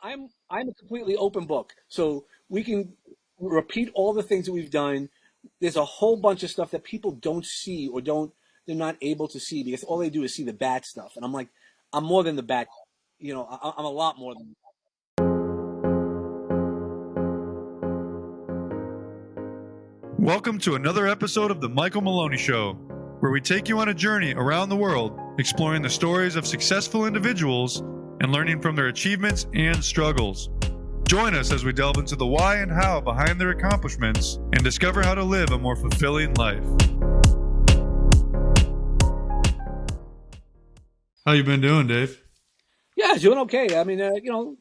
I'm a completely open book. So we can repeat all the things that we've done. There's a whole bunch of stuff that people don't see or they're not able to see because all they do is see the bad stuff. And I'm like, I'm more than the bad. I'm a lot more than. Welcome to another episode of The Michael Maloney Show, where we take you on a journey around the world, exploring the stories of successful individuals and learning from their achievements and struggles. Join us as we delve into the why and how behind their accomplishments and discover how to live a more fulfilling life. How you been doing, Dave? Yeah, doing okay. I mean,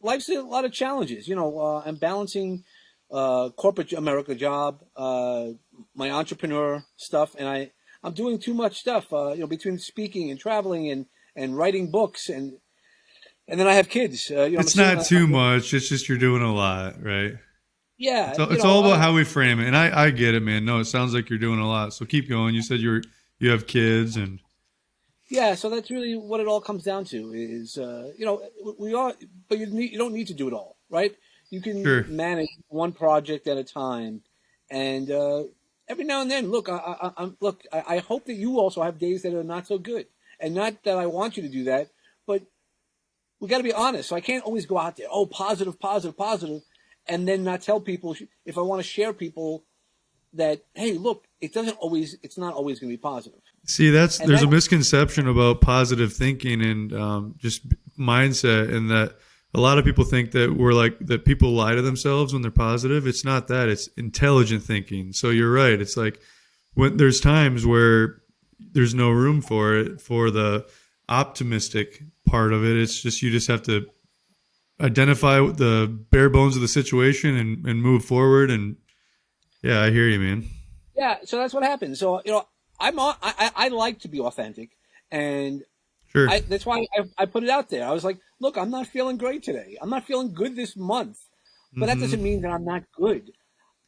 life's a lot of challenges. I'm balancing corporate America job, my entrepreneur stuff, and I'm doing too much stuff. Between speaking and traveling and writing books, and then I have kids. It's not too much. It's just you're doing a lot, right? Yeah, It's all about how we frame it, and I get it, man. No, it sounds like you're doing a lot. So keep going. You said you have kids, and yeah. So that's really what it all comes down to is, we are, but you don't need to do it all, right? You can sure. manage one project at a time, and every now and then, look, I hope that you also have days that are not so good, and not that I want you to do that, but we got to be honest. So I can't always go out there, oh, positive, positive, positive, and then not tell people if I want to share people that, hey, look, it's not always going to be positive. See, And there's a misconception about positive thinking and just mindset, and that a lot of people think that that people lie to themselves when they're positive. It's not that. It's intelligent thinking. So you're right. It's like when there's times where there's no room for it, for the optimistic part of it. It's just you just have to identify the bare bones of the situation and move forward. And yeah, I hear you, man. yeah, so that's what happens. So I like to be authentic, and Sure. that's why I put it out there. I was like, look, I'm not feeling great today. I'm not feeling good this month, but that Mm-hmm. doesn't mean that I'm not good.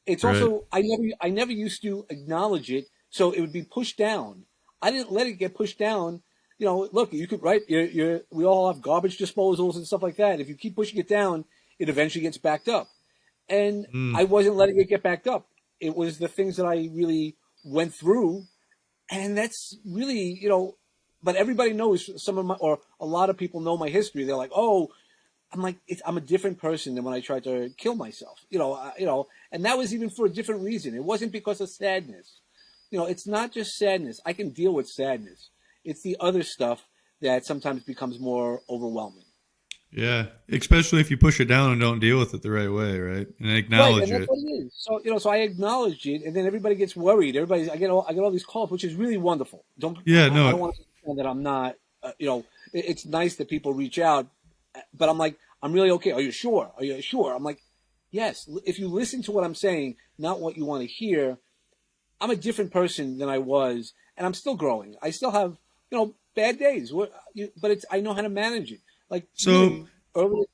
It's Right. also I never used to acknowledge it, so it would be pushed down. I didn't let it get pushed down. Look, you could write. We all have garbage disposals and stuff like that. If you keep pushing it down, it eventually gets backed up. And Mm. I wasn't letting it get backed up. It was the things that I really went through, and that's really, but everybody knows or a lot of people know my history. They're like, oh, I'm like, I'm a different person than when I tried to kill myself, and that was even for a different reason. It wasn't because of sadness. It's not just sadness. I can deal with sadness. It's the other stuff that sometimes becomes more overwhelming. Yeah. Especially if you push it down and don't deal with it the right way, right? And Right, acknowledge and that's it. what it is. So so I acknowledged it, and then everybody gets worried. I get all these calls, which is really wonderful. Yeah. I No. don't want to understand that I'm not. It's nice that people reach out, but I'm like, I'm really okay. Are you sure? Are you sure? I'm like, yes. If you listen to what I'm saying, not what you want to hear, I'm a different person than I was, and I'm still growing. I still have bad days, but I know how to manage it. Like So really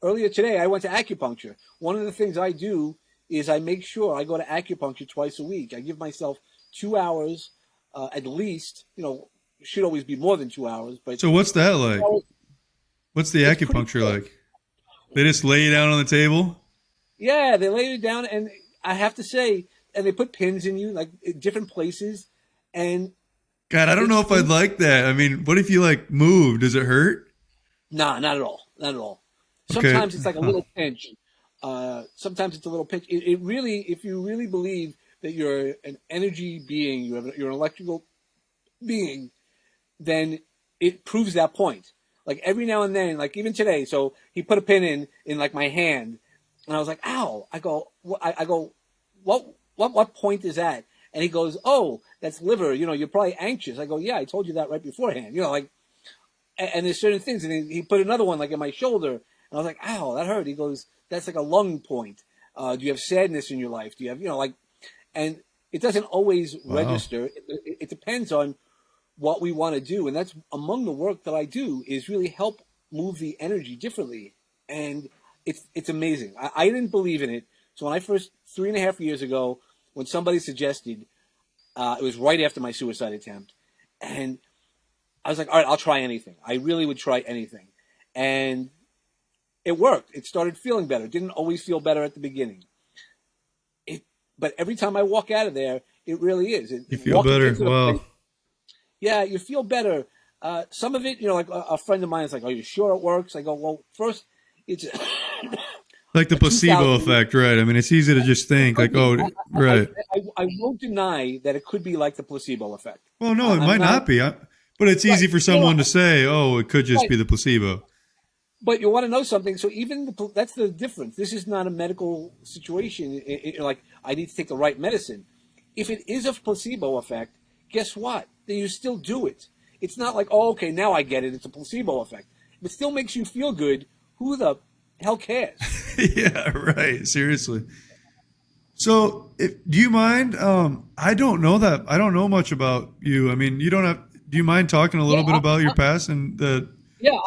earlier today, I went to acupuncture. One of the things I do is I make sure I go to acupuncture twice a week. I give myself 2 hours at least. Should always be more than 2 hours, but so what's that like? 2 hours. What's the It's pretty acupuncture good. like? They just lay you down on the table? Yeah, they lay it down, and I have to say, and they put pins in you like in different places, and God, I don't know it's if I'd like that. I mean, what if you like move? Does it hurt? nah, not at all, not at all. Okay. Sometimes it's like a Huh. little pinch. Sometimes it's a little pinch. It really, if you really believe that you're an energy being, you're an electrical being, then it proves that point. Like every now and then, like even today, so he put a pin in like my hand, and I was like, "Ow!" I go, what point is that? And he goes, "Oh, that's liver. You're probably anxious." I go, "Yeah, I told you that right beforehand." Like, and there's certain things, and he put another one like in my shoulder, and I was like, "Ow, that hurt." He goes, "That's like a lung point. Do you have sadness in your life? Do you have, like?" And it doesn't always Wow. register. It depends on what we want to do, and that's among the work that I do is really help move the energy differently, and it's amazing. I didn't believe in it, so when I first 3.5 years ago, when somebody suggested, it was right after my suicide attempt, and I was like, all right, I'll try anything. I really would try anything, and it worked. It started feeling better. It didn't always feel better at the beginning. But every time I walk out of there, it really is. You feel better. Wow. Yeah, you feel better. Some of it, like a friend of mine is like, "Are you sure it works?" I go, "Well, first, it's like the placebo effect, right? I mean, it's easy to just think like, oh, right. I won't deny that it could be like the placebo effect. Well, no, it might not be. But it's easy for someone to say, oh, it could just be the placebo. But you want to know something? So even that's the difference. This is not a medical situation. Like I need to take the right medicine. If it is a placebo effect, guess what? Then you still do it. It's not like, oh, okay, now I get it. It's a placebo effect. If it still makes you feel good, who the hell cares? Yeah, right. Seriously. So, do you mind? I don't know that. I don't know much about you. I mean, you don't have. Do you mind talking a little bit about your past and the? Yeah,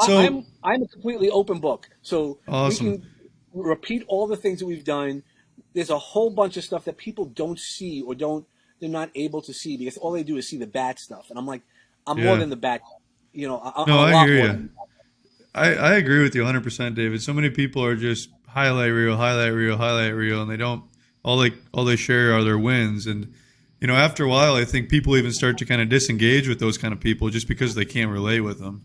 I'm a completely open book. So awesome. We can repeat all the things that we've done. There's a whole bunch of stuff that people don't see or they're not able to see because all they do is see the bad stuff. And I'm like, I'm more than the bad. I hear you. I agree with you 100%, David. So many people are just highlight reel, and they don't. All they share are their wins, and after a while, I think people even start to kind of disengage with those kind of people just because they can't relate with them.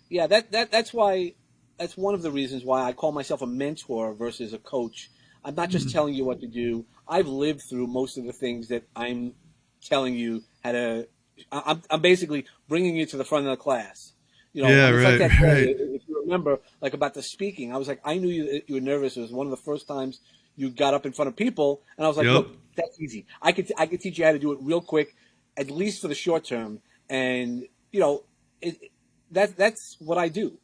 Yeah, that's one of the reasons why I call myself a mentor versus a coach. I'm not just telling you what to do. I've lived through most of the things that I'm telling you how to. I'm basically bringing you to the front of the class. Yeah, right. Like that day, if you remember, like about the speaking, I was like, I knew you were nervous. It was one of the first times you got up in front of people, and I was like, look, that's easy. I could teach you how to do it real quick, at least for the short term. And that's what I do.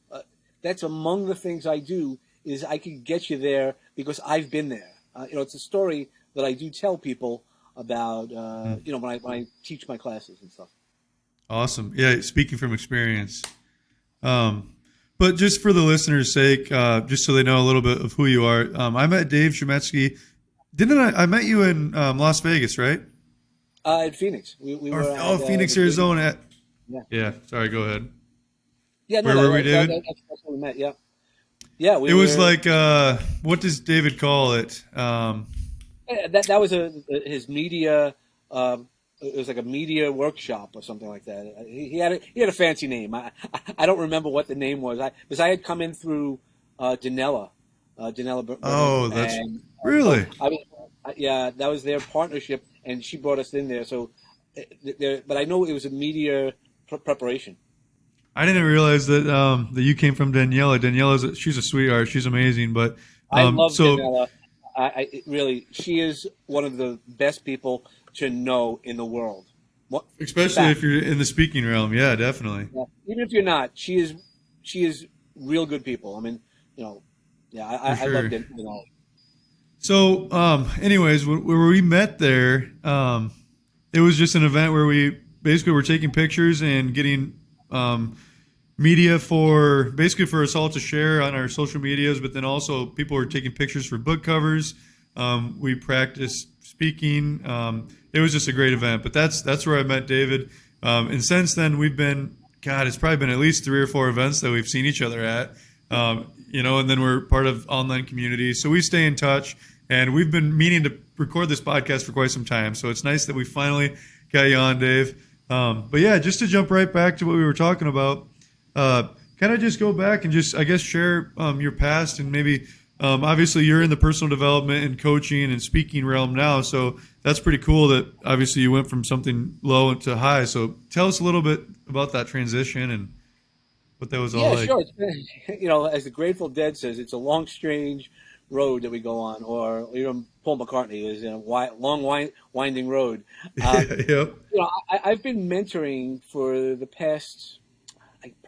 That's among the things I do is I can get you there because I've been there. It's a story that I do tell people about. When I teach my classes and stuff. Awesome. Yeah, speaking from experience. But just for the listeners' sake, just so they know a little bit of who you are, I met Dave Chametzky. Didn't I met you in Las Vegas, right? In Phoenix. We were at, Phoenix, Arizona. Yeah. Sorry, go ahead. Yeah, where were we, David? That's where we met. Yeah. Yeah. It was like, what does David call it? That was his media. It was like a media workshop or something like that. He had a fancy name. I don't remember what the name was. Because I had come in through Danella. Oh, that's really. Yeah, that was their partnership, and she brought us in there. So, but I know it was a media preparation. I didn't realize that that you came from Daniela. She's a sweetheart. She's amazing. But I love Daniela. Really, she is one of the best people to know in the world. Especially if you're in the speaking realm. Yeah, definitely. Yeah. Even if you're not, she is real good people. I mean, I love Daniela. So, anyways, when we met there, it was just an event where we basically were taking pictures and getting media for us all to share on our social medias, but then also people were taking pictures for book covers. We practiced speaking. It was just a great event, but that's where I met David. And since then we've been, it's probably been at least 3 or 4 events that we've seen each other at, and then we're part of online communities. So we stay in touch, and we've been meaning to record this podcast for quite some time. So it's nice that we finally got you on, Dave. But yeah, just to jump right back to what we were talking about, kind of just go back and just, I guess, share your past and maybe, obviously you're in the personal development and coaching and speaking realm now. So that's pretty cool that obviously you went from something low to high. So tell us a little bit about that transition and what that was all like. Yeah, sure. It's been, as the Grateful Dead says, it's a long, strange road that we go on, or even Paul McCartney is in a long, winding road. Yep. I've been mentoring for the past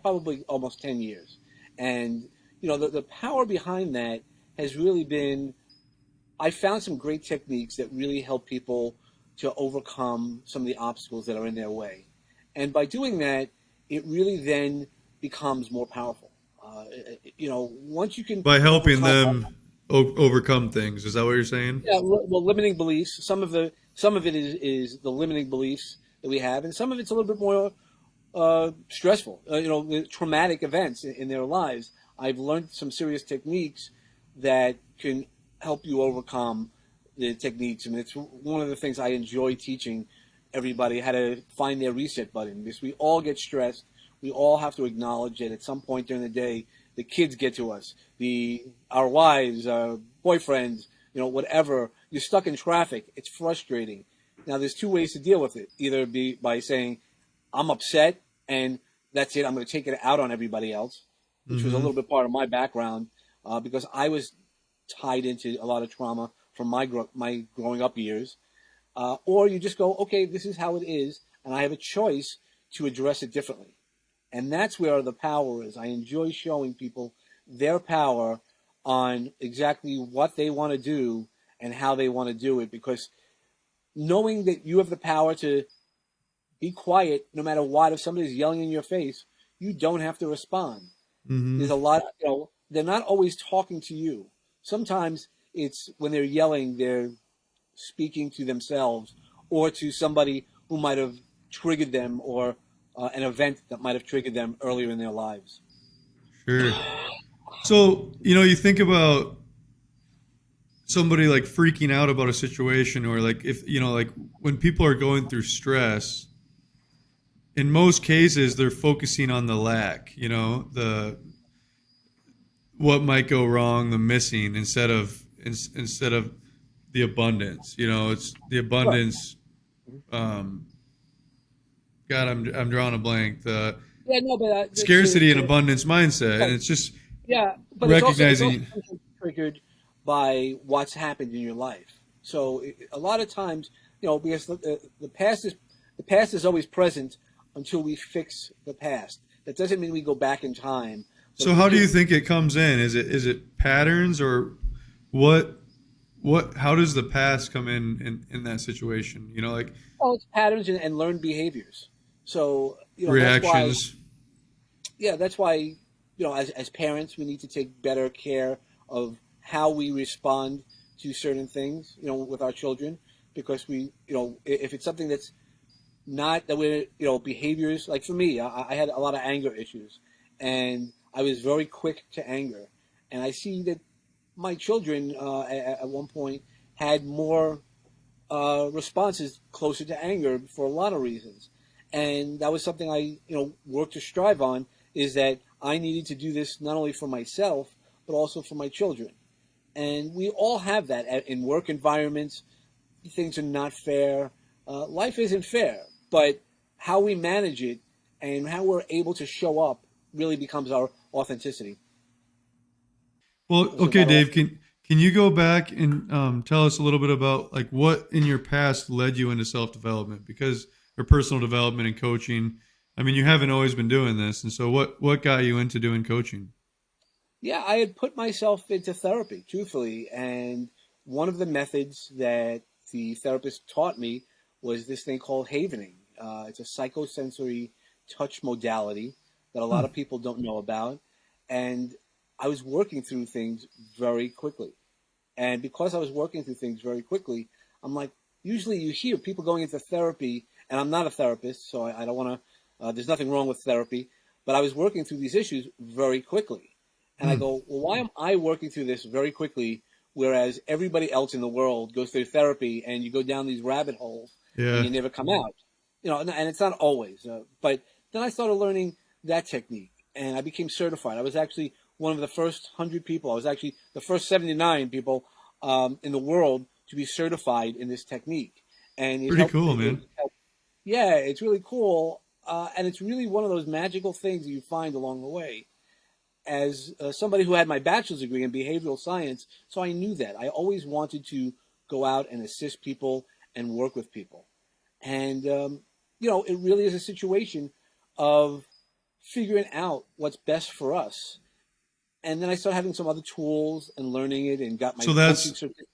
probably almost 10 years. And, the power behind that has really been, I found some great techniques that really help people to overcome some of the obstacles that are in their way. And by doing that, it really then becomes more powerful. Once you can... By helping them overcome things. Is that what you're saying? Yeah, well, limiting beliefs. Some of it is the limiting beliefs that we have, and some of it's a little bit more stressful. Traumatic events in their lives. I've learned some serious techniques that can help you overcome the techniques. And it's one of the things I enjoy teaching everybody, how to find their reset button, because we all get stressed. We all have to acknowledge that at some point during the day, the kids get to us, our wives, our boyfriends, whatever. You're stuck in traffic. It's frustrating. Now, there's two ways to deal with it. Either be by saying, I'm upset, and that's it. I'm going to take it out on everybody else, which was a little bit part of my background, because I was tied into a lot of trauma from my growing up years. Or you just go, okay, this is how it is, and I have a choice to address it differently. And that's where the power is. I enjoy showing people their power on exactly what they want to do and how they want to do it, because knowing that you have the power to be quiet no matter what, if somebody's yelling in your face, you don't have to respond. There's a lot, they're not always talking to you. Sometimes it's when they're yelling, they're speaking to themselves or to somebody who might have triggered them, or an event that might have triggered them earlier in their lives. Sure. So, you think about somebody like freaking out about a situation, or like if, like when people are going through stress, in most cases, they're focusing on the lack, what might go wrong, the missing, instead of the abundance. It's the abundance. God, I'm drawing a blank. The scarcity and abundance mindset, and it's just but recognizing. It's also triggered by what's happened in your life. So a lot of times, because the past is always present until we fix the past. That doesn't mean we go back in time. So how do you think it comes in? Is it patterns, or what? How does the past come in that situation? It's patterns and learned behaviors. So reactions. That's why as parents, we need to take better care of how we respond to certain things, with our children, because if it's something that's not that we're, behaviors, like for me, I had a lot of anger issues, and I was very quick to anger. And I see that my children, at one point, had more responses closer to anger for a lot of reasons. And that was something I, worked to strive on, is that I needed to do this not only for myself, but also for my children. And we all have that in work environments. Things are not fair. Life isn't fair, but how we manage it and how we're able to show up really becomes our authenticity. Well, okay, Dave, can you go back and tell us a little bit about like what in your past led you into self-development, or personal development and coaching? I mean, you haven't always been doing this, and so what got you into doing coaching? Yeah, I had put myself into therapy, truthfully, and one of the methods that the therapist taught me was this thing called havening. It's a psychosensory touch modality that a lot of people don't know about, and I was working through things very quickly. And because I was working through things very quickly, I'm like, usually you hear people going into therapy, and I'm not a therapist, so I don't want to, there's nothing wrong with therapy, but I was working through these issues very quickly. And I go, well, why am I working through this very quickly, whereas everybody else in the world goes through therapy and you go down these rabbit holes and you never come out? And it's not always. But then I started learning that technique, and I became certified. I was actually one of the first 100 people. I was actually the first 79 people in the world to be certified in this technique. And pretty cool, man. Yeah, it's really cool. And it's really one of those magical things that you find along the way. As somebody who had my bachelor's degree in behavioral science, so I knew that. I always wanted to go out and assist people and work with people. And, it really is a situation of figuring out what's best for us. And then I started having some other tools and learning it, and got my coaching certificate.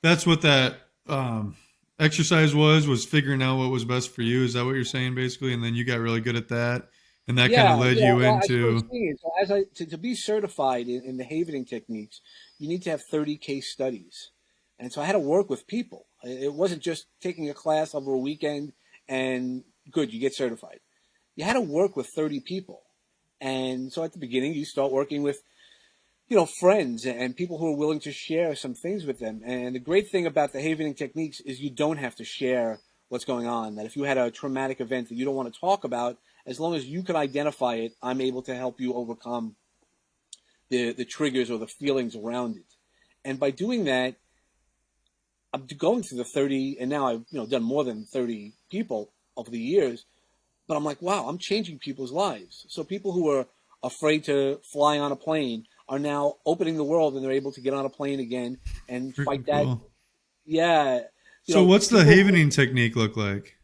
That's what that exercise was figuring out what was best for you. Is that what you're saying, basically? And then you got really good at that, and that kind of led you into. So to be certified in the havening techniques, you need to have 30 case studies, and so I had to work with people. It wasn't just taking a class over a weekend and good, you get certified. You had to work with 30 people, and so at the beginning, you start working with friends and people who are willing to share some things with them. And the great thing about the havening techniques is you don't have to share what's going on. That if you had a traumatic event that you don't want to talk about, as long as you can identify it, I'm able to help you overcome the triggers or the feelings around it. And by doing that, I'm going through the 30, and now I've done more than 30 people over the years. But I'm like, wow, I'm changing people's lives. So people who are afraid to fly on a plane are now opening the world, and they're able to get on a plane again and fight that. Cool. Yeah. So what's the havening technique look like?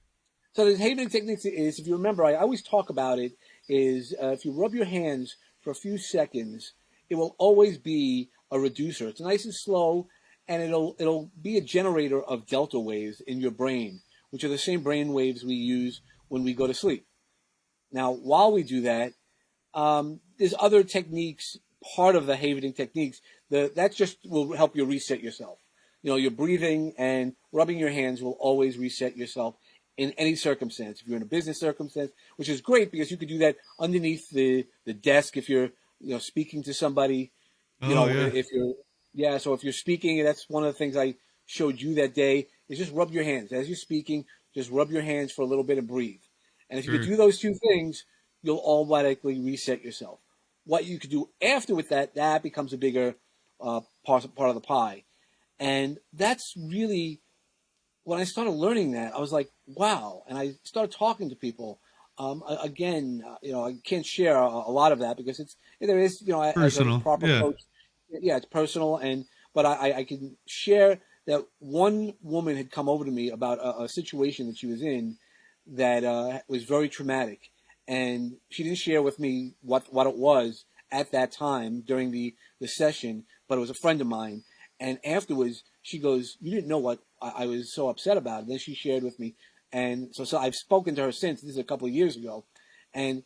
So the havening technique is, if you remember, I always talk about it, is if you rub your hands for a few seconds, it will always be a reducer. It's nice and slow, and it'll be a generator of delta waves in your brain, which are the same brain waves we use when we go to sleep. Now, while we do that, there's other techniques, part of the havening techniques, that just will help you reset yourself. Your breathing and rubbing your hands will always reset yourself in any circumstance. If you're in a business circumstance, which is great because you could do that underneath the desk if you're speaking to somebody. If you're speaking, that's one of the things I showed you that day, is just rub your hands. As you're speaking, just rub your hands for a little bit and breathe. And if you could do those two things, you'll automatically reset yourself. What you could do after with that becomes a bigger part of the pie. And that's really, when I started learning that, I was like, wow. And I started talking to people. I can't share a lot of that because there is, personal. As a proper coach. Yeah, it's personal. But I can share that one woman had come over to me about a situation that she was in that was very traumatic. And she didn't share with me what it was at that time during the session, but it was a friend of mine. And afterwards, she goes, "You didn't know what I was so upset about." And then she shared with me. And so I've spoken to her since. This is a couple of years ago. And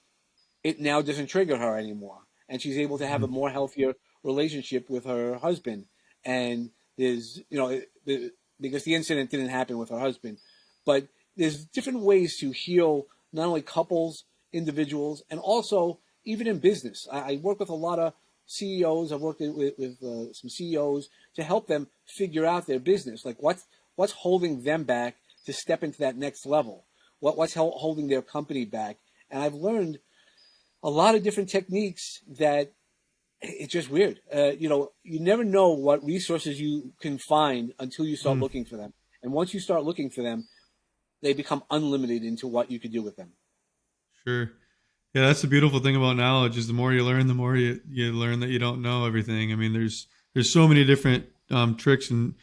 it now doesn't trigger her anymore. And she's able to have a more healthier relationship with her husband. And there's, because the incident didn't happen with her husband. But there's different ways to heal not only couples, individuals, and also even in business. I work with a lot of CEOs. I've worked with some CEOs to help them figure out their business. Like what's holding them back to step into that next level? What's holding their company back? And I've learned a lot of different techniques that it's just weird. You never know what resources you can find until you start looking for them. And once you start looking for them, they become unlimited into what you could do with them. Sure. Yeah, that's the beautiful thing about knowledge is the more you learn, the more you learn that you don't know everything. I mean, there's so many different tricks and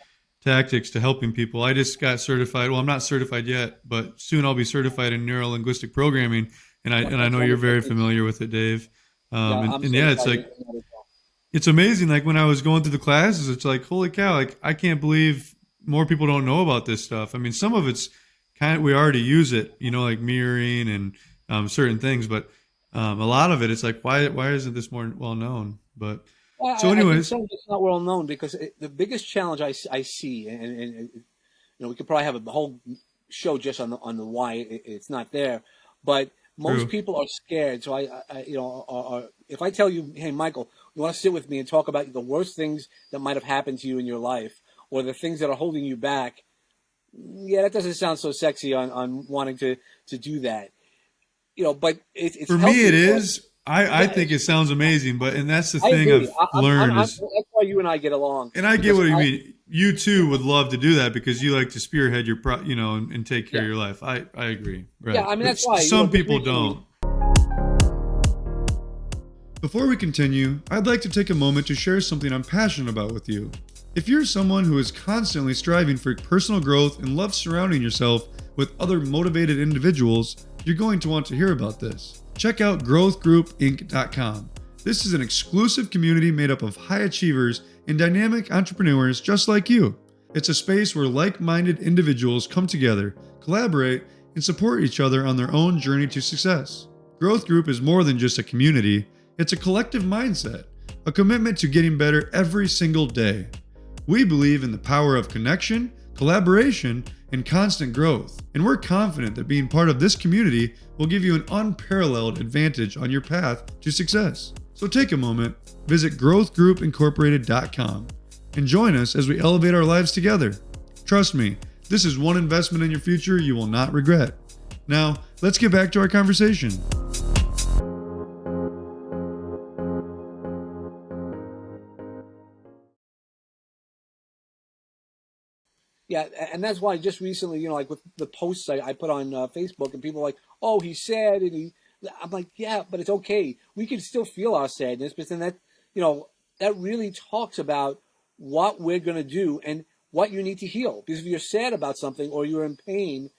tactics to helping people. I just got certified. Well, I'm not certified yet, but soon I'll be certified in neuro-linguistic programming. And I know you're very familiar with it, Dave. It's like, it's amazing. Like when I was going through the classes, it's like, holy cow, like I can't believe more people don't know about this stuff. I mean, some of it's we already use it, like mirroring and certain things, but a lot of it, it's like, why isn't this more well known? But anyways, I think it's not well known because the biggest challenge I see, and we could probably have a whole show just on the why it's not there, but most people are scared. So if I tell you, hey, Michael, you want to sit with me and talk about the worst things that might have happened to you in your life or the things that are holding you back, yeah, that doesn't sound so sexy on wanting to do that. But it's for me, it is. I think it sounds amazing, and that's the thing I've learned. That's why you and I get along. And I get what you mean. You too would love to do that because you like to spearhead your, and take care of your life. I agree. Right. Yeah, I mean, that's why. Some people don't. Before we continue, I'd like to take a moment to share something I'm passionate about with you. If you're someone who is constantly striving for personal growth and loves surrounding yourself with other motivated individuals, you're going to want to hear about this. Check out growthgroupinc.com. This is an exclusive community made up of high achievers and dynamic entrepreneurs just like you. It's a space where like-minded individuals come together, collaborate, and support each other on their own journey to success. Growth Group is more than just a community, it's a collective mindset, a commitment to getting better every single day. We believe in the power of connection, collaboration, and constant growth, and we're confident that being part of this community will give you an unparalleled advantage on your path to success. So take a moment, visit growthgroupincorporated.com, and join us as we elevate our lives together. Trust me, this is one investment in your future you will not regret. Now, let's get back to our conversation. Yeah, and that's why just recently, like with the posts I put on Facebook, and people are like, "Oh, he's sad," and I'm like, "Yeah, but it's okay. We can still feel our sadness." But then that really talks about what we're gonna do and what you need to heal. Because if you're sad about something or you're in pain,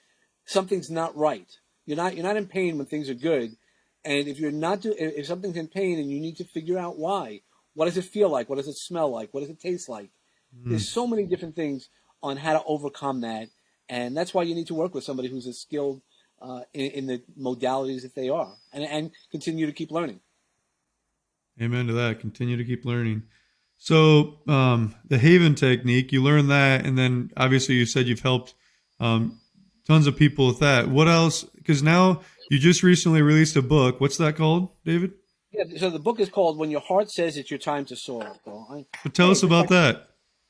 something's not right. You're not in pain when things are good, and if something's in pain and you need to figure out why. What does it feel like? What does it smell like? What does it taste like? There's so many different things on how to overcome that, and that's why you need to work with somebody who's as skilled in the modalities that they are, and continue to keep learning. Amen to that. Continue to keep learning. So the Haven technique, you learned that, and then obviously you said you've helped tons of people with that. What else? Because now you just recently released a book. What's that called, David? Yeah, so the book is called "When Your Heart Says It's Your Time to Soar." So tell us about that.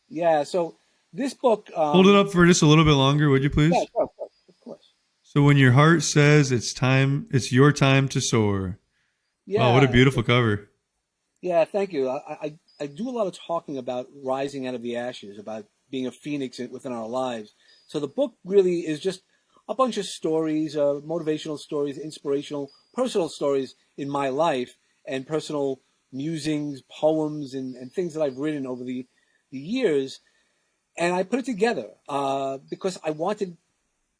Yeah, so this book. Hold it up for just a little bit longer, would you Yeah, please? sure, of course. So when your heart says it's your time to soar. Wow, what a Yeah, beautiful cover. yeah. Thank you. I do a lot of talking about rising out of the ashes, about being a phoenix within our lives. So the book really is just a bunch of stories, motivational stories, inspirational, personal stories in my life, and personal musings, poems, and things that I've written over the years. And I put it together because I wanted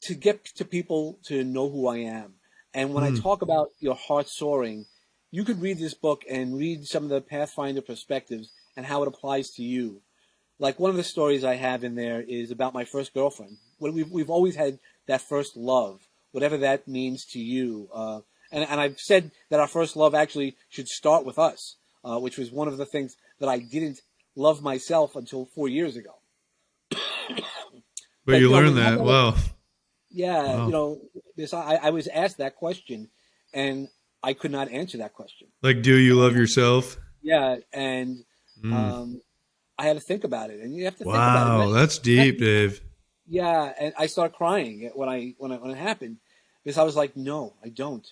to get to people to know who I am. And when I Mm, talk about your heart soaring, you could read this book and read some of the Pathfinder perspectives and how it applies to you. Like one of the stories I have in there is about my first girlfriend. When we've always had that first love, whatever that means to you. And I've said that our first love actually should start with us, which was one of the things that I didn't love myself until 4 years ago. but But you we learned have that. that. Wow. Yeah, Wow. this I was asked that question, and I could not answer that question. Like, do you love yourself? Yeah, and Mm. um, I had to think about it, and you have to think about it. Wow, that's deep, Dave. Yeah, and I started crying when it happened because I was like, no, I don't.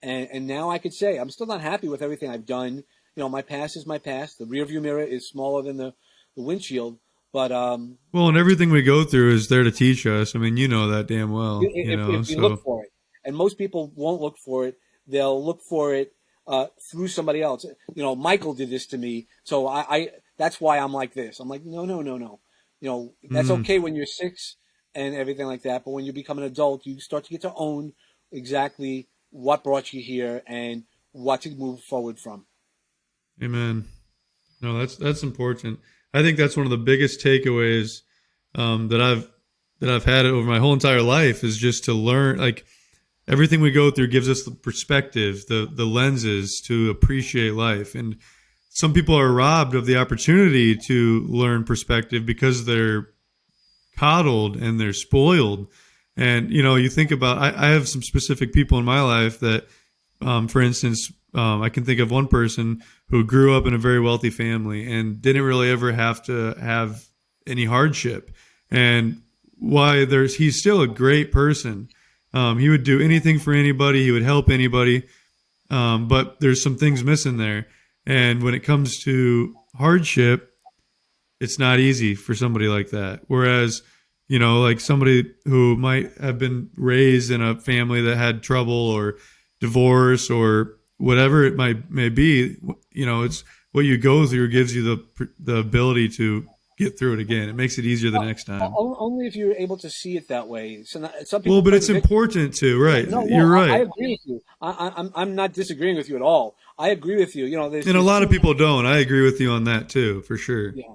And now I could say I'm still not happy with everything I've done. My past is my past. The rearview mirror is smaller than the windshield, but Well, and everything we go through is there to teach us. I mean, you know that damn well, if we look so. for it, and most people won't look for it, they'll look for it through somebody else. Michael did this to me, so I that's why I'm like this. I'm like, no, no, no, no. That's Mm. okay when you're 6 and everything like that, but when you become an adult, you start to get to own exactly what brought you here and what to move forward from. Amen. No, that's important. I think that's one of the biggest takeaways that I've had over my whole entire life is just to learn. Like everything we go through gives us the perspective, the lenses to appreciate life. And some people are robbed of the opportunity to learn perspective because they're coddled and they're spoiled. And you think about I have some specific people in my life that, for instance, I can think of one person who grew up in a very wealthy family and didn't really ever have to have any hardship. And he's still a great person. He would do anything for anybody. He would help anybody. But there's some things missing there. And when it comes to hardship, it's not easy for somebody like that. Whereas, like somebody who might have been raised in a family that had trouble or divorce or whatever it may be, it's what you go through gives you the ability to get through it again. It makes it easier the next time. Only if you're able to see it that way. So some Well, people but play it's the victim. important to, right? No, no, You're I right. agree with you. I'm not disagreeing with you at all. I agree with you. And a there's lot two. of people don't. I agree with you on that too, for sure. Yeah,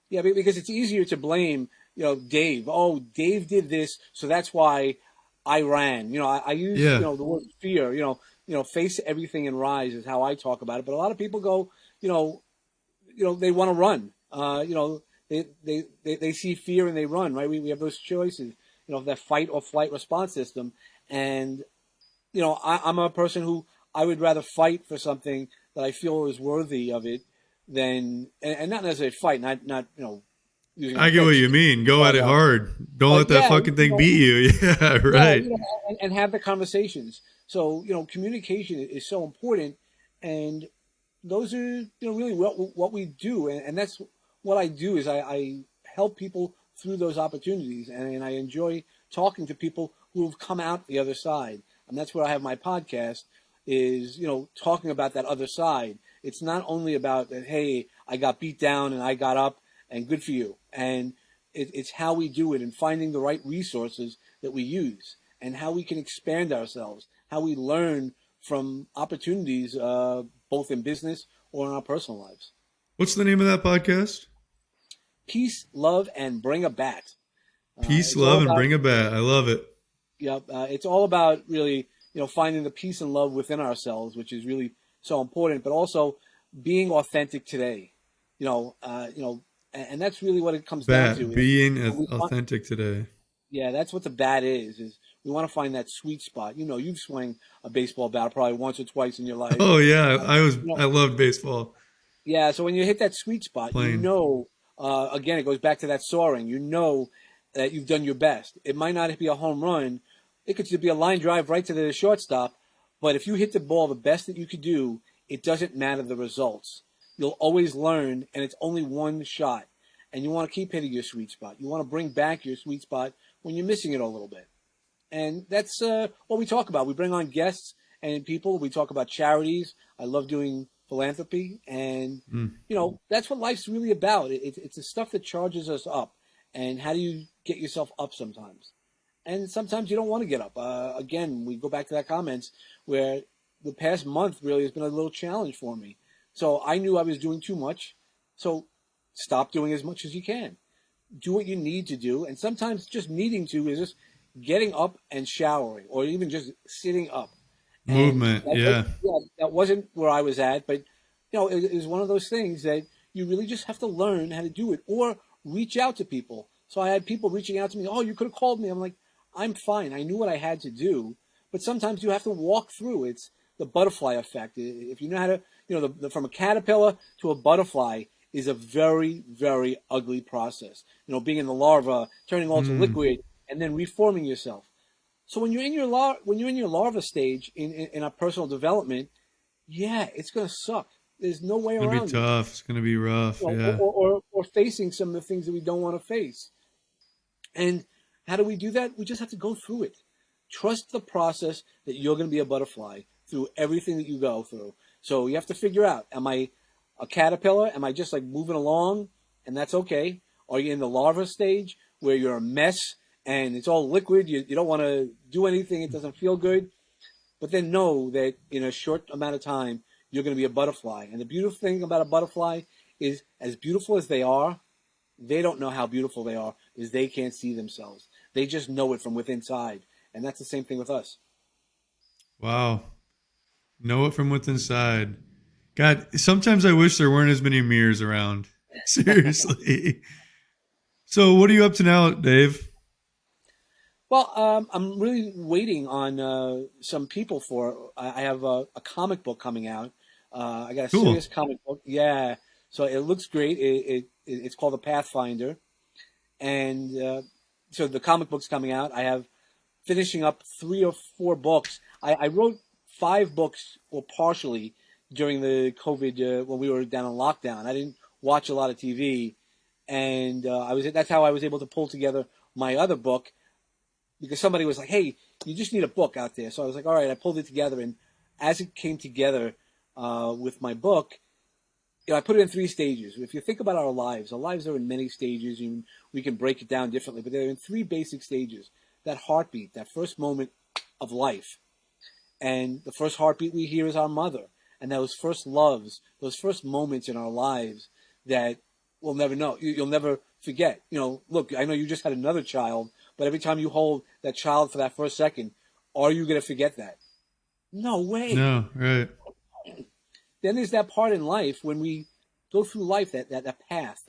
yeah, because it's easier to blame, Dave. Oh, Dave did this, so that's why I ran. I use, Yeah. the word fear. Face everything and rise is how I talk about it. But a lot of people go, they want to run. They see fear and they run. Right? We have those choices. That fight or flight response system, and I'm a person who I would rather fight for something that I feel is worthy of it than, and not necessarily fight, not using a I get what fist, you mean. Go at but it hard. Don't let that yeah, fucking thing beat you. Yeah, yeah, right. and have the conversations. So communication is so important, and those are really what we do, and that's what I do is I help people through those opportunities, and I enjoy talking to people who have come out the other side, and that's where I have my podcast is talking about that other side. It's not only about that, hey, I got beat down and I got up and good for you, and it's how we do it and finding the right resources that we use and how we can expand ourselves, how we learn from opportunities, both in business or in our personal lives. What's the name of that podcast? Peace, love, and bring a bat. Peace, It's all love, and about bring a bat. I love it. it's all about really finding the peace and love within ourselves, which is really so important, but also being authentic today. And that's really what it comes down Bat, to. Is being we want, authentic today. yeah, that's what the bat is. Is we want to find that sweet spot. You've swung a baseball bat probably once or twice in your life. Oh yeah, Uh, you know, I loved baseball Yeah, so when you hit that sweet spot, playing. again, it goes back to that soaring. You know that you've done your best. It might not be a home run. It could just be a line drive right to the shortstop. But if you hit the ball the best that you could do, it doesn't matter the results. You'll always learn, and it's only one shot. And you want to keep hitting your sweet spot. You want to bring back your sweet spot when you're missing it a little bit. And that's what we talk about. We bring on guests and people. We talk about charities. I love doing philanthropy, and Mm. that's what life's really about. It's the stuff that charges us up. And how do you get yourself up sometimes? And sometimes you don't want to get up. Again, we go back to that comments where the past month really has been a little challenge for me. So I knew I was doing too much. So stop doing as much as you can. Do what you need to do. And sometimes just needing to is just getting up and showering or even just sitting up. And Movement, yeah. that wasn't where I was at, but it was one of those things that you really just have to learn how to do it or reach out to people. So I had people reaching out to me. Oh, you could have called me. I'm like, I'm fine. I knew what I had to do, but sometimes you have to walk through. It's the butterfly effect. If you know how to, from a caterpillar to a butterfly is a very, very ugly process. Being in the larva, turning all to Mm. liquid, and then reforming yourself. So when you're in your larva stage in a personal development, yeah, it's gonna suck. There's no way It's gonna be around it. tough. It's gonna be rough. Yeah. Or facing some of the things that we don't want to face. And how do we do that? We just have to go through it. Trust the process that you're going to be a butterfly through everything that you go through. So you have to figure out, am I a caterpillar? Am I just like moving along? And that's okay. Are you in the larva stage where you're a mess and it's all liquid? You don't want to do anything. It doesn't feel good. But then know that in a short amount of time, you're going to be a butterfly. And the beautiful thing about a butterfly is as beautiful as they are, they don't know how beautiful they are because they can't see themselves. They just know it from within inside. And that's the same thing with us. Wow. Know it from within inside. God, sometimes I wish there weren't as many mirrors around. Seriously. So, what are you up to now, Dave? Well, I'm really waiting on some people for. I have a comic book coming out. I got a Cool. serious comic book. Yeah, so it looks great. It's called The Pathfinder, and so the comic book's coming out. I have finishing up 3 or 4 books. I wrote 5 books, or partially, during the COVID when we were down in lockdown. I didn't watch a lot of TV, and that's how I was able to pull together my other book because somebody was like, "Hey, you just need a book out there." So I was like, "All right." I pulled it together, and as it came together with my book, I put it in 3 stages. If you think about our lives are in many stages, and we can break it down differently, but they're in 3 basic stages. That heartbeat, that first moment of life. And the first heartbeat we hear is our mother. And those first loves, those first moments in our lives that we'll never know. You'll never forget. Look, I know you just had another child, but every time you hold that child for that first second, are you going to forget that? No way. No, right. Then there's that part in life when we go through life, that path.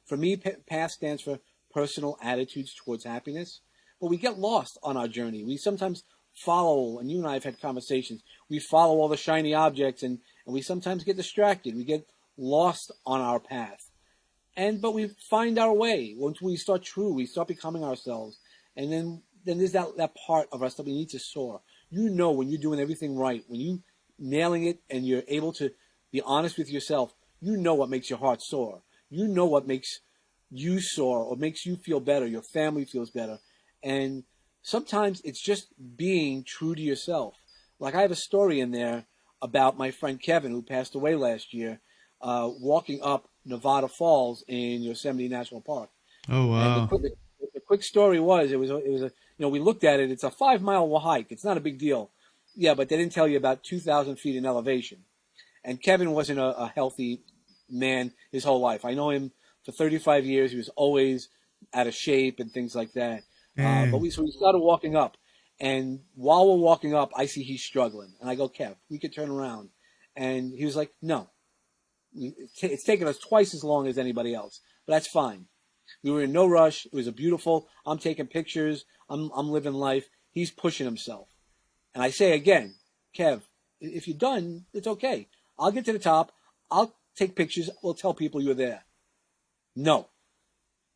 For me, path stands for personal attitudes towards happiness. But we get lost on our journey. We sometimes follow, and you and I have had conversations, we follow all the shiny objects, and we sometimes get distracted. We get lost on our path. But we find our way. Once we start true, we start becoming ourselves. And then there's that part of us that we need to soar. You know when you're doing everything right, when you nailing it and you're able to be honest with yourself, you know what makes your heart soar. You know what makes you soar or makes you feel better. Your family feels better. And sometimes it's just being true to yourself. Like I have a story in there about my friend Kevin, who passed away last year, walking up Nevada Falls in Yosemite National Park. Oh, And wow. the quick story was, it was a, we looked at it. It's a 5-mile hike. It's not a big deal. Yeah, but they didn't tell you about 2,000 feet in elevation. And Kevin wasn't a healthy man his whole life. I know him for 35 years. He was always out of shape and things like that. Dang. So we started walking up. And while we're walking up, I see he's struggling. And I go, Kev, we could turn around. And he was like, no. It's taken us twice as long as anybody else. But that's fine. We were in no rush. It was I'm taking pictures. I'm living life. He's pushing himself. And I say again, Kev, if you're done, it's okay. I'll get to the top. I'll take pictures. We'll tell people you're there. No.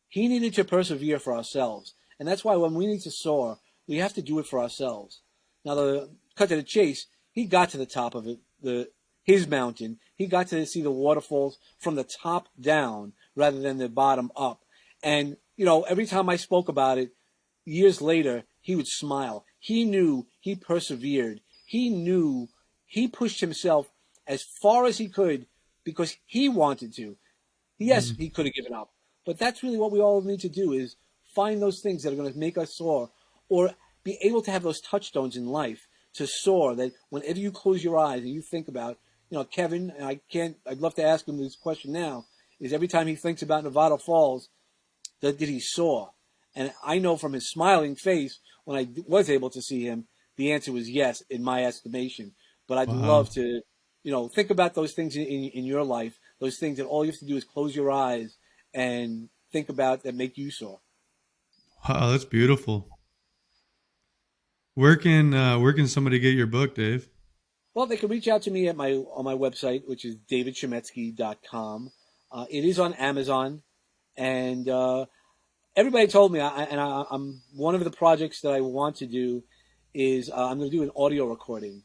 He needed to persevere for ourselves. And that's why when we need to soar, we have to do it for ourselves. Now, the cut to the chase, he got to the top of it, his mountain. He got to see the waterfalls from the top down rather than the bottom up. And, every time I spoke about it, years later, he would smile. He knew he persevered. He knew he pushed himself as far as he could because he wanted to. Yes, he could have given up. But that's really what we all need to do is find those things that are going to make us soar or be able to have those touchstones in life to soar that whenever you close your eyes and you think about, Kevin, and I'd love to ask him this question now, is every time he thinks about Nevada Falls, did he soar? And I know from his smiling face when I was able to see him, the answer was yes, in my estimation. But I'd love to, think about those things in your life, those things that all you have to do is close your eyes and think about that make you soar. Wow, that's beautiful. Where can somebody get your book, Dave? Well, they can reach out to me on my website, which is davidchametzky.com. It is on Amazon, and everybody told me, I'm one of the projects that I want to do is I'm going to do an audio recording.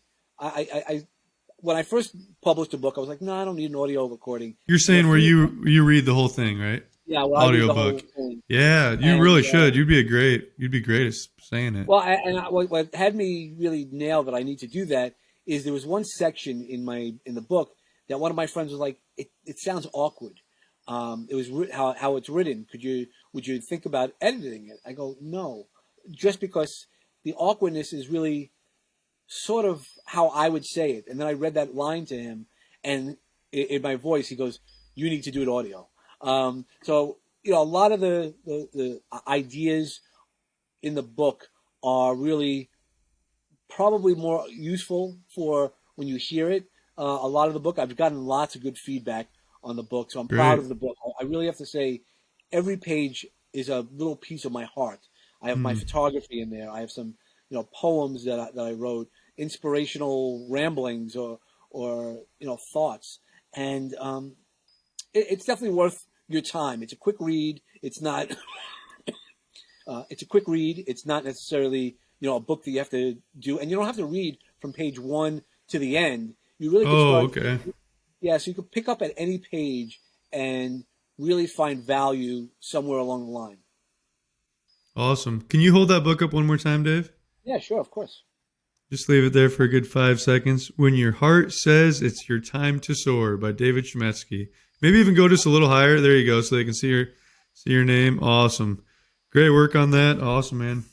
When I first published a book, I was like, no, I don't need an audio recording. You're saying where you read the whole thing, right? Yeah, well, I read the whole Audiobook. thing. Yeah, you really should. You'd be great at saying it. Well, what had me really nail that I need to do that is there was one section in the book that one of my friends was like, it sounds awkward. It was how it's written. Would you think about editing it? I go, no, just because the awkwardness is really sort of how I would say it. And then I read that line to him, and in my voice, he goes, "You need to do it audio." So a lot of the ideas in the book are really probably more useful for when you hear it. A lot of the book, I've gotten lots of good feedback on the book, so I'm proud of the book. I really have to say, every page is a little piece of my heart. I have my photography in there. I have some, poems that I wrote, inspirational ramblings or thoughts, and it's definitely worth your time. It's a quick read. It's not. It's a quick read. It's not necessarily a book that you have to do, and you don't have to read from page 1 to the end. You really can start. Okay. Yeah, so you can pick up at any page and really find value somewhere along the line. Awesome. Can you hold that book up one more time, Dave? Yeah, sure, of course. Just leave it there for a good 5 seconds. When Your Heart Says It's Your Time to Soar by David Chametzky. Maybe even go just a little higher. There you go, so they can see your name. Awesome. Great work on that. Awesome, man.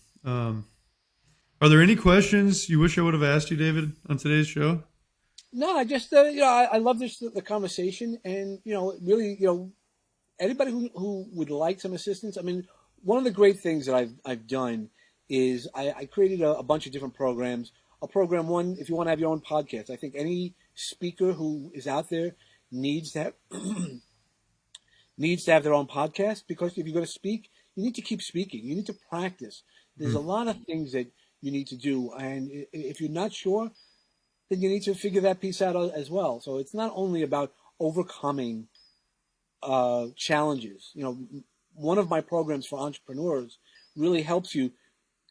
Are there any questions you wish I would have asked you, David, on today's show? No, I just I love the conversation, and really anybody who would like some assistance. I mean, one of the great things that I've done is I created a bunch of different programs. I'll program one if you want to have your own podcast. I think any speaker who is out there needs to have needs to have their own podcast, because if you're going to speak, you need to keep speaking. You need to practice. There's a lot of things that you need to do, and if you're not sure, then you need to figure that piece out as well. So it's not only about overcoming challenges. One of my programs for entrepreneurs really helps you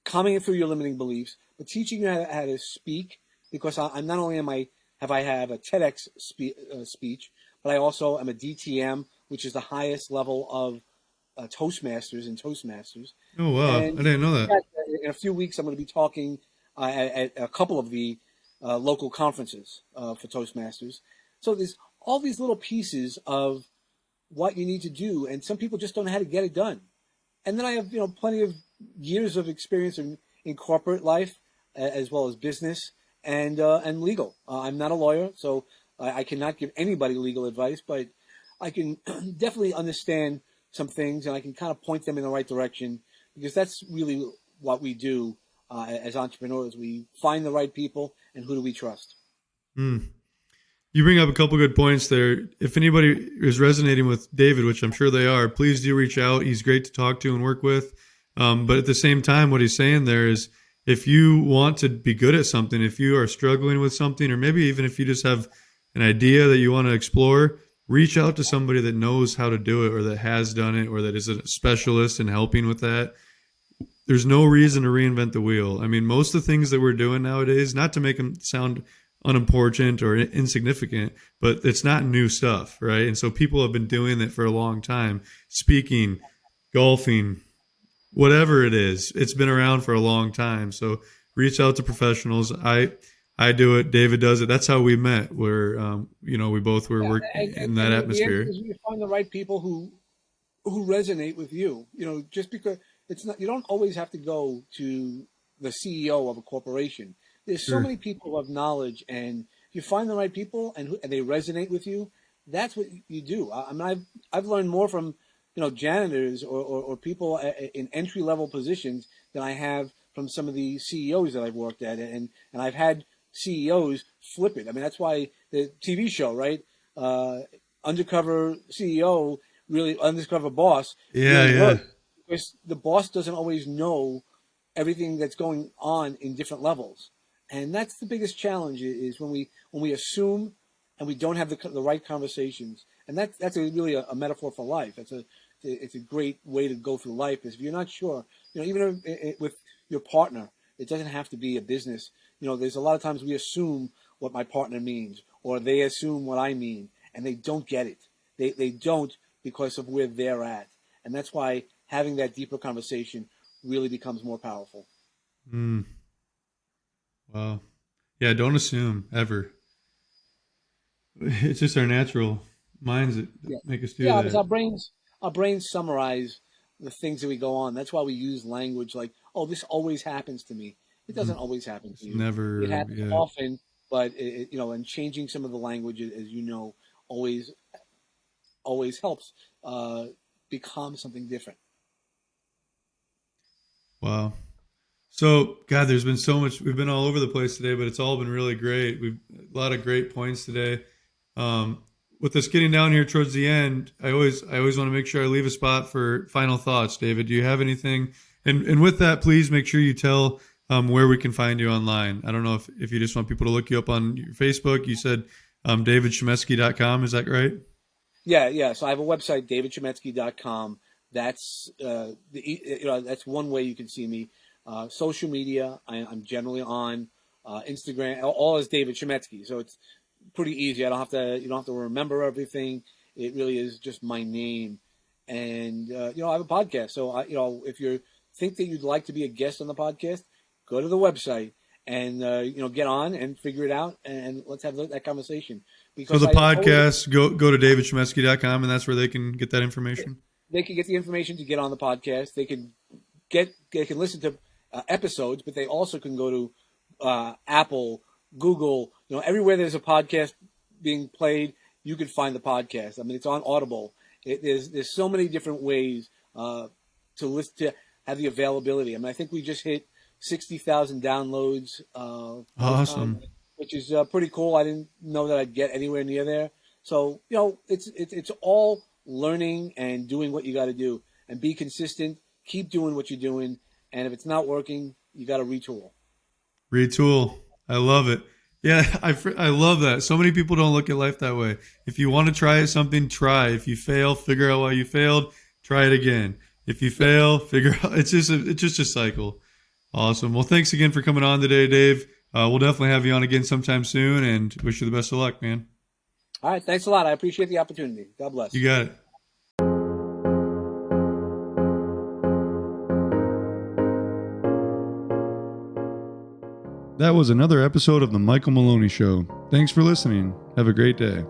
coming through your limiting beliefs, but teaching you how to speak, because I'm not only have a TEDx speech, but I also am a DTM, which is the highest level of Toastmasters in Toastmasters. Oh, wow. And I didn't know that. in a few weeks, I'm going to be talking at a couple of the local conferences for Toastmasters. So there's all these little pieces of what you need to do, and some people just don't know how to get it done. And then I have plenty of years of experience in corporate life, as well as business and legal. I'm not a lawyer, so I cannot give anybody legal advice, but I can definitely understand some things, and I can kind of point them in the right direction, because that's really what we do as entrepreneurs. We find the right people, and who do we trust? Mm. You bring up a couple good points there. If anybody is resonating with David, which I'm sure they are, please do reach out. He's great to talk to and work with. But at the same time, what he's saying there is, if you want to be good at something, if you are struggling with something, or maybe even if you just have an idea that you want to explore, reach out to somebody that knows how to do it, or that has done it, or that is a specialist in helping with that. There's no reason to reinvent the wheel. I mean, most of the things that we're doing nowadays, not to make them sound unimportant or insignificant, but it's not new stuff, right? And so people have been doing it for a long time. Speaking, golfing, whatever it is, it's been around for a long time. So reach out to professionals. I do it. David does it. That's how we met. Where we both were working in that atmosphere. You find the right people who resonate with you. Just because it's not, you don't always have to go to the CEO of a corporation. There's so many people who have knowledge, and if you find the right people and they resonate with you, that's what you do. I mean, I've learned more from janitors or people in entry level positions than I have from some of the CEOs that I've worked at, and I've had CEOs flip it. I mean, that's why the TV show, right? Undercover CEO, really undercover boss. Really works, because the boss doesn't always know everything that's going on in different levels. And that's the biggest challenge, is when we assume and we don't have the right conversations. And that's really a metaphor for life. It's a great way to go through life. Is if you're not sure, even with your partner, it doesn't have to be a business. There's a lot of times we assume what my partner means, or they assume what I mean, and they don't get it. They don't, because of where they're at. And that's why having that deeper conversation really becomes more powerful. Mm. Wow. Yeah, don't assume ever. It's just our natural minds that make us do that. Yeah, because our brains summarize the things that we go on. That's why we use language like, "Oh, this always happens to me." It doesn't always happen to you. Never. It happens often, but and changing some of the language, as always helps become something different. Wow. So, God, there's been so much. We've been all over the place today, but it's all been really great. We've a lot of great points today. With us getting down here towards the end, I always want to make sure I leave a spot for final thoughts. David, do you have anything? And with that, please make sure you tell where we can find you online. I don't know if you just want people to look you up on your Facebook. You said davidchametzky.com. Is that right? Yeah. So I have a website, davidchametzky.com. That's that's one way you can see me. Social media, I'm generally on Instagram. All is David Chametzky, so it's pretty easy. You don't have to remember everything. It really is just my name, and I have a podcast. So if you think that you'd like to be a guest on the podcast, go to the website and get on and figure it out, and let's have that conversation. Because so the podcast, go to davidchametzky.com, and that's where they can get that information. They can get the information to get on the podcast. They can listen to episodes, but they also can go to Apple, Google, everywhere there's a podcast being played, you can find the podcast. I mean, it's on Audible. There's so many different ways to listen, to have the availability. I mean, I think we just hit 60,000 downloads. Awesome. Which is pretty cool. I didn't know that I'd get anywhere near there. So, it's all learning and doing what you got to do, and be consistent. Keep doing what you're doing. And if it's not working, you got to retool. Retool. I love it. Yeah, I love that. So many people don't look at life that way. If you want to try something, try. If you fail, figure out why you failed. Try it again. If you fail, figure out. It's just a cycle. Awesome. Well, thanks again for coming on today, Dave. We'll definitely have you on again sometime soon, and wish you the best of luck, man. All right. Thanks a lot. I appreciate the opportunity. God bless. You got it. That was another episode of The Michael Maloney Show. Thanks for listening. Have a great day.